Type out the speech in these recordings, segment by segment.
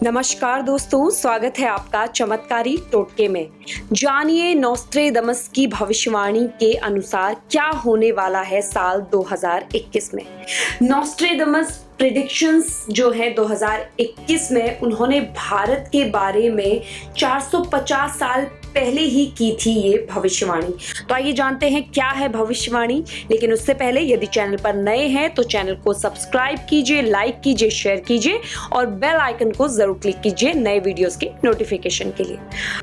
नमस्कार दोस्तों, स्वागत है आपका चमत्कारी टोटके में। जानिए नॉस्ट्रेडमस की भविष्यवाणी के अनुसार क्या होने वाला है साल 2021 में। नॉस्ट्रेडमस प्रेडिक्शंस जो है 2021 में उन्होंने भारत के बारे में 450 साल पहले ही की थी ये भविष्यवाणी। तो आइए जानते हैं क्या है भविष्यवाणी। लेकिन उससे पहले यदि चैनल पर नए हैं तो चैनल को सब्सक्राइब कीजिए, लाइक कीजिए, शेयर कीजिए और बेल आइकन को जरूर क्लिक कीजिए नए वीडियोस के नोटिफिकेशन के लिए।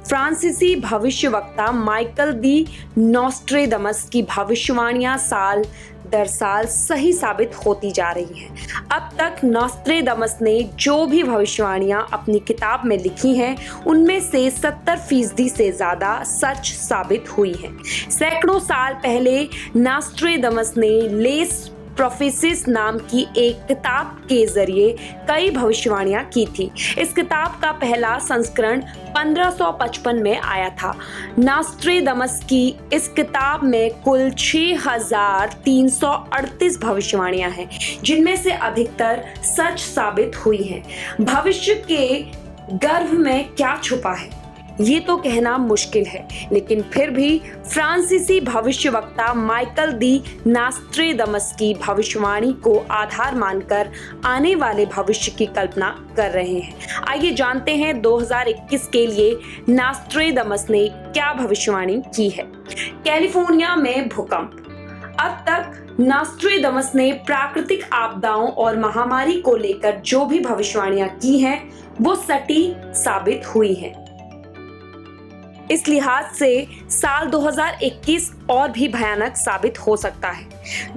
फ्रांसीसी भविष्यवक्ता माइकल दी नॉस्ट्रेडमस की भविष्यवाणियां साल दर साल सही साबित होती जा रही हैं। अब तक नॉस्ट्रेडमस ने जो भी भविष्यवाणियां अपनी किताब में लिखी हैं उनमें से 70% से ज्यादा सच साबित हुई हैं। सैकड़ों साल पहले नॉस्ट्रेडमस ने लेस प्रोफेसिस नाम की एक किताब के जरिए कई भविष्यवाणियां की थी। इस किताब का पहला संस्करण 1555 में आया था। नॉस्ट्रेडमस की इस किताब में कुल 6338 भविष्यवाणियां हैं, जिनमें से अधिकतर सच साबित हुई हैं। भविष्य के गर्भ में क्या छुपा है ये तो कहना मुश्किल है, लेकिन फिर भी फ्रांसीसी भविष्यवक्ता माइकल दी नॉस्ट्रेडमस की भविष्यवाणी को आधार मानकर आने वाले भविष्य की कल्पना कर रहे हैं। आइए जानते हैं 2021 के लिए नॉस्ट्रेडमस ने क्या भविष्यवाणी की है। कैलिफोर्निया में भूकंप। अब तक नॉस्ट्रेडमस ने प्राकृतिक आपदाओं और महामारी को लेकर जो भी भविष्यवाणियां की हैं वो सटीक साबित हुई हैं। इस लिहाज से साल 2021 और भी भयानक साबित हो सकता है।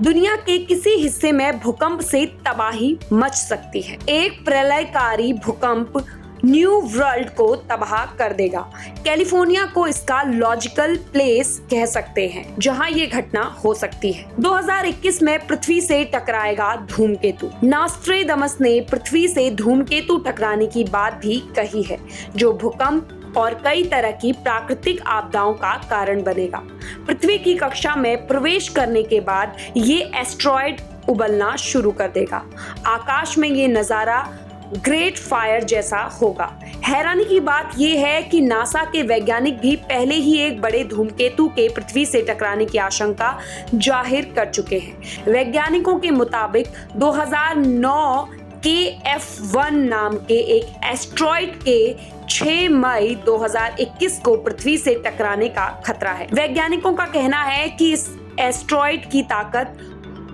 दुनिया के किसी हिस्से में भूकंप से तबाही मच सकती है। एक प्रलयकारी भूकंप न्यू वर्ल्ड को तबाह कर देगा। कैलिफोर्निया को इसका लॉजिकल प्लेस कह सकते हैं जहां ये घटना हो सकती है। 2021 में पृथ्वी से टकराएगा धूमकेतु। नॉस्ट्रेडमस ने पृथ्वी से धूमकेतु टकराने की बात भी कही है, जो भूकंप और कई तरह की प्राकृतिक आपदाओं का कारण बनेगा। पृथ्वी की कक्षा में प्रवेश करने के बाद ये एस्ट्रॉयड उबलना शुरू कर देगा। आकाश में ये नजारा ग्रेट फायर जैसा होगा। हैरानी की बात यह है कि नासा के वैज्ञानिक भी पहले ही एक बड़े धूमकेतु के पृथ्वी से टकराने की आशंका जाहिर कर चुके हैं। वैज्ञानिकों के मुताबिक 2009 KF1 नाम के एक एस्ट्रॉयड के 6 मई 2021 को पृथ्वी से टकराने का खतरा है। वैज्ञानिकों का कहना है कि इस एस्ट्रॉयड की ताकत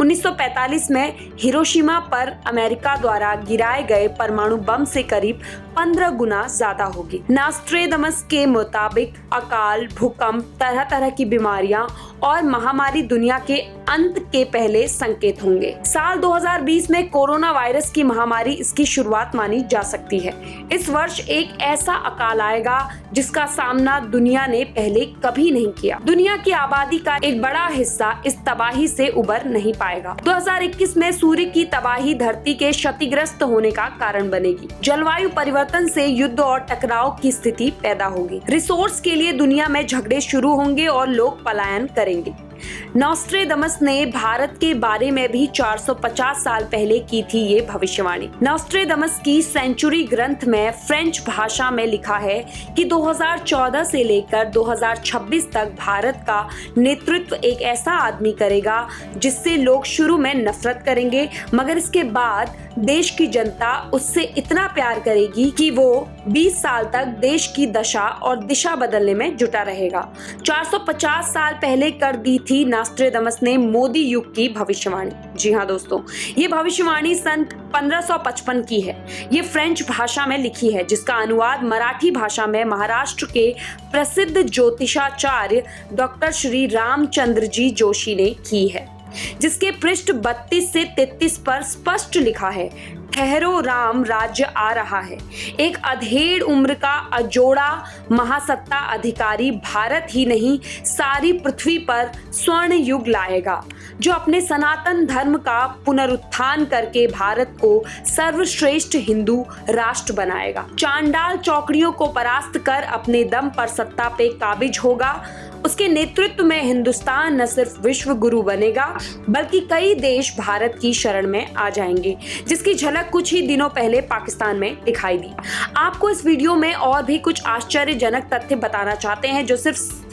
1945 में हिरोशिमा पर अमेरिका द्वारा गिराए गए परमाणु बम से करीब 15 गुना ज्यादा होगी। नॉस्ट्रेडमस के मुताबिक अकाल, भूकंप, तरह तरह की बीमारियां और महामारी दुनिया के अंत के पहले संकेत होंगे। साल 2020 में कोरोना वायरस की महामारी इसकी शुरुआत मानी जा सकती है। इस वर्ष एक ऐसा अकाल आएगा जिसका सामना दुनिया ने पहले कभी नहीं किया। दुनिया की आबादी का एक बड़ा हिस्सा इस तबाही से उबर नहीं पाएगा। 2021 में सूर्य की तबाही धरती के क्षतिग्रस्त होने का कारण बनेगी। जलवायु परिवर्तन से युद्ध और टकराव की स्थिति पैदा होगी। रिसोर्स के लिए दुनिया में झगड़े शुरू होंगे और लोग पलायन करेंगे। नॉस्ट्रेडमस ने भारत के बारे में भी 450 साल पहले की थी ये भविष्यवाणी। नॉस्ट्रेडमस की सेंचुरी ग्रंथ में फ्रेंच भाषा में लिखा है कि 2014 से लेकर 2026 तक भारत का नेतृत्व एक ऐसा आदमी करेगा जिससे लोग शुरू में नफरत करेंगे, मगर इसके बाद देश की जनता उससे इतना प्यार करेगी कि वो 20 साल तक देश की दशा और दिशा बदलने में जुटा रहेगा। 450 साल पहले कर दी थी नॉस्ट्रेडमस ने मोदी युग की भविष्यवाणी। जी हाँ दोस्तों, ये भविष्यवाणी सन 1555 की है। ये फ्रेंच भाषा में लिखी है, जिसका अनुवाद मराठी भाषा में महाराष्ट्र के प्रसिद्ध ज्योतिषाचार्य डॉक्टर श्री रामचंद्र जी जोशी ने की है, जिसके पृष्ठ 32 से 33 पर स्पष्ट लिखा है, ठहरो राम राज्य आ रहा है। एक अधेड़ उम्र का अजोड़ा महासत्ता अधिकारी भारत ही नहीं सारी पृथ्वी पर स्वर्ण युग लाएगा, जो अपने सनातन धर्म का पुनरुत्थान करके भारत को सर्वश्रेष्ठ हिंदू राष्ट्र बनाएगा। चांडाल चौकड़ियों को परास्त कर अपने दम पर सत्ता पे काबिज होगा उसके नेतृत्व में हिंदुस्तान न सिर्फ विश्व गुरु बनेगा बल्कि कई देश भारत की शरण में आ जाएंगे, जिसकी झलक कुछ ही दिनों पहले पाकिस्तान में दिखाई दी। आपको इस वीडियो में और भी कुछ आश्चर्यजनक तथ्य बताना चाहते हैं जो सिर्फ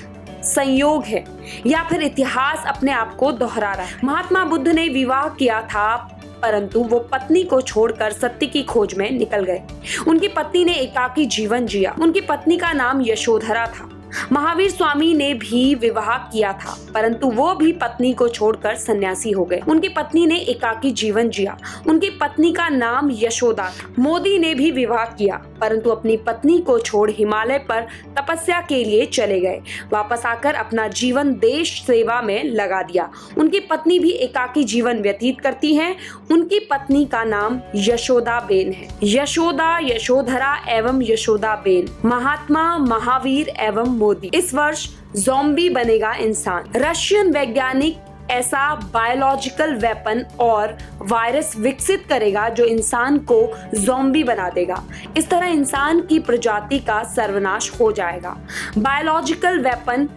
संयोग है या फिर इतिहास अपने आप को दोहरा रहा है। महात्मा बुद्ध ने विवाह किया था, परंतु वो पत्नी को छोड़कर सत्य की खोज में निकल गए। उनकी पत्नी ने एकाकी जीवन जिया। उनकी पत्नी का नाम यशोधरा था। महावीर स्वामी ने भी विवाह किया था, परंतु वो भी पत्नी को छोड़कर सन्यासी हो गए। उनकी पत्नी ने एकाकी जीवन जिया। उनकी पत्नी का नाम यशोदा था। मोदी ने भी विवाह किया, परंतु अपनी पत्नी को छोड़ हिमालय पर तपस्या के लिए चले गए। वापस आकर अपना जीवन देश सेवा में लगा दिया। उनकी पत्नी भी एकाकी जीवन व्यतीत करती है। उनकी पत्नी का नाम यशोदा बेन है। यशोदा, यशोधरा एवं यशोदा बेन, महात्मा महावीर एवं मोदी। इस वर्ष ज़ॉम्बी बनेगा इंसान। रशियन वैज्ञानिक ऐसा बायोलॉजिकल वेपन और वायरस विकसित करेगा जो इंसान को ज़ॉम्बी बना देगा। इस तरह इंसान की प्रजाति का सर्वनाश हो जाएगा। बायोलॉजिकल वेपन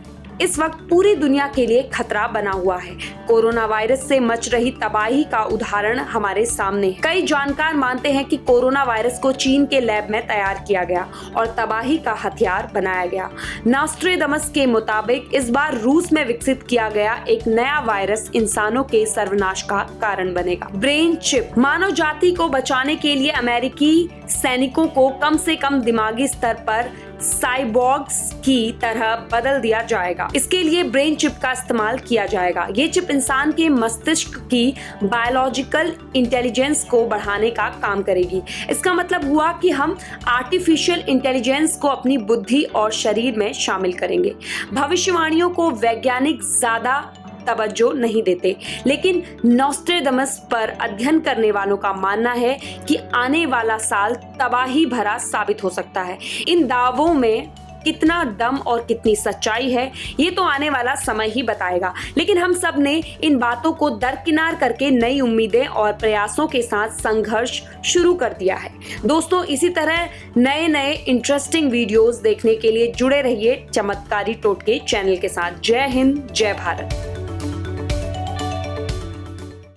इस वक्त पूरी दुनिया के लिए खतरा बना हुआ है। कोरोना वायरस से मच रही तबाही का उदाहरण हमारे सामने है। कई जानकार मानते हैं कि कोरोना वायरस को चीन के लैब में तैयार किया गया और तबाही का हथियार बनाया गया। नॉस्ट्रेडमस के मुताबिक इस बार रूस में विकसित किया गया एक नया वायरस इंसानों के सर्वनाश का कारण बनेगा। Brain chip. मानव जाति को बचाने के लिए अमेरिकी सैनिकों को कम से कम दिमागी स्तर पर साइबॉर्ग्स की तरह बदल दिया जाएगा। इसके लिए ब्रेन चिप का इस्तेमाल किया जाएगा। ये चिप इंसान के मस्तिष्क की बायोलॉजिकल इंटेलिजेंस को बढ़ाने का काम करेगी। इसका मतलब हुआ कि हम आर्टिफिशियल इंटेलिजेंस को अपनी बुद्धि और शरीर में शामिल करेंगे। भविष्यवाणियों को वैज्ञानिक ज्यादा तवज्जो नहीं देते, लेकिन नॉस्ट्रेडमस पर अध्ययन करने वालों का मानना है कि आने वाला साल तबाही भरा साबित हो सकता है। इन दावों में कितना दम और कितनी सच्चाई है ये तो आने वाला समय ही बताएगा, लेकिन हम सब ने इन बातों को दरकिनार करके नई उम्मीदें और प्रयासों के साथ संघर्ष शुरू कर दिया है। दोस्तों, इसी तरह नए नए इंटरेस्टिंग वीडियोस देखने के लिए जुड़े रहिए चमत्कारी टोटके चैनल के साथ। जय हिंद, जय भारत।